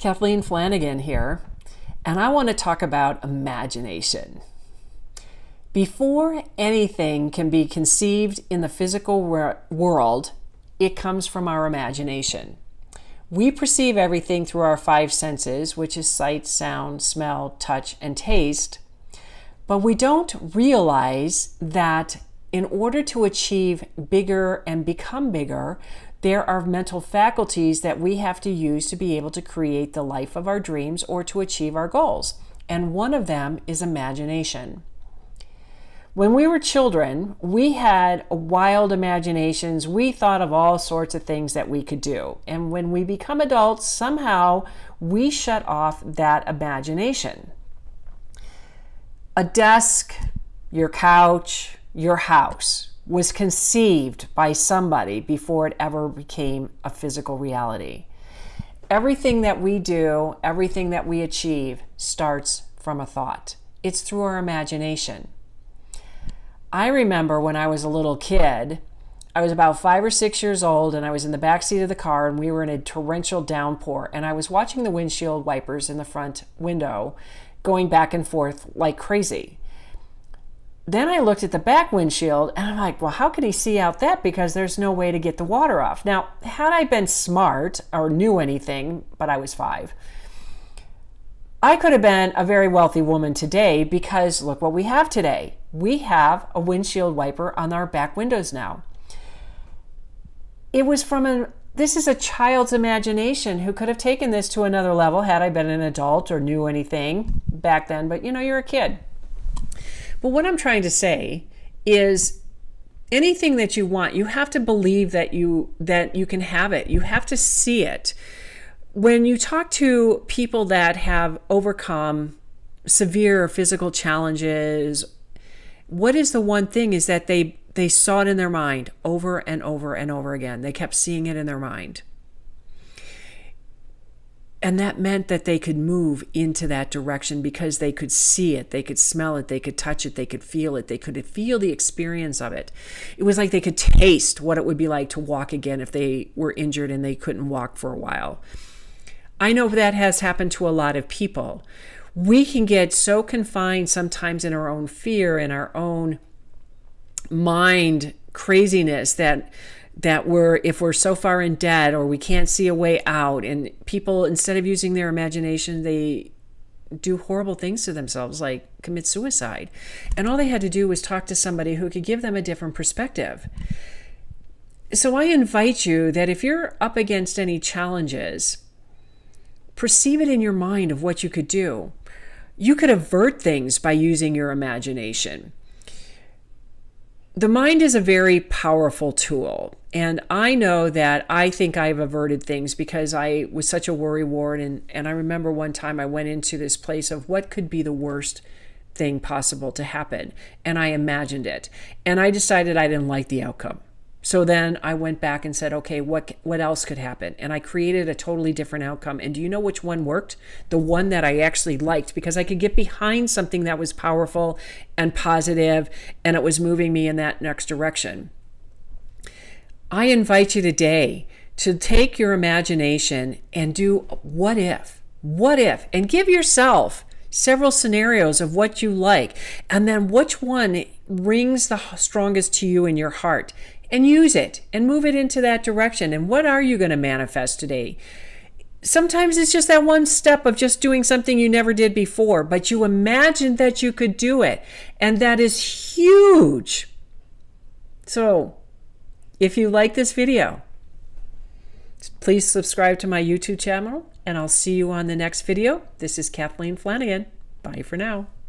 Kathleen Flanagan here, and I want to talk about imagination. Before anything can be conceived in the physical world, it comes from our imagination. We perceive everything through our five senses, which is sight, sound, smell, touch, and taste, but we don't realize that in order to achieve bigger and become bigger, there are mental faculties that we have to use to be able to create the life of our dreams or to achieve our goals. And one of them is imagination. When we were children, we had wild imaginations. We thought of all sorts of things that we could do. And when we become adults, somehow we shut off that imagination. A desk, your couch, your house was conceived by somebody before it ever became a physical reality. Everything that we do, everything that we achieve starts from a thought. It's through our imagination. I remember when I was a little kid, I was about 5 or 6 years old, and I was in the back seat of the car, and we were in a torrential downpour, and I was watching the windshield wipers in the front window going back and forth like crazy. Then I looked at the back windshield and I'm like, well, how could he see out that? Because there's no way to get the water off. Now, had I been smart or knew anything, but I was 5, I could have been a very wealthy woman today, because look what we have today. We have a windshield wiper on our back windows now. It was this is a child's imagination who could have taken this to another level had I been an adult or knew anything back then, but you're a kid. But what I'm trying to say is anything that you want, you have to believe that you can have it. You have to see it. When you talk to people that have overcome severe physical challenges, what is the one thing is that they saw it in their mind over and over and over again. They kept seeing it in their mind. And that meant that they could move into that direction because they could see it, they could smell it, they could touch it, they could feel it, they could feel the experience of it. It was like they could taste what it would be like to walk again if they were injured and they couldn't walk for a while. I know that has happened to a lot of people. We can get so confined sometimes in our own fear and our own mind craziness that if we're so far in debt or we can't see a way out, and people, instead of using their imagination, they do horrible things to themselves, like commit suicide. And all they had to do was talk to somebody who could give them a different perspective. So I invite you that if you're up against any challenges, perceive it in your mind of what you could do. You could avert things by using your imagination. The mind is a very powerful tool. And I know that I think I've averted things because I was such a worrywart. And I remember one time I went into this place of what could be the worst thing possible to happen. And I imagined it. And I decided I didn't like the outcome. So then I went back and said, okay, what else could happen? And I created a totally different outcome. And do you know which one worked? The one that I actually liked, because I could get behind something that was powerful and positive, and it was moving me in that next direction. I invite you today to take your imagination and do what if, and give yourself several scenarios of what you like, and then which one rings the strongest to you in your heart. And use it and move it into that direction. And what are you going to manifest today? Sometimes it's just that one step of just doing something you never did before, but you imagined that you could do it. And that is huge. So if you like this video, please subscribe to my YouTube channel, and I'll see you on the next video. This is Kathleen Flanagan. Bye for now.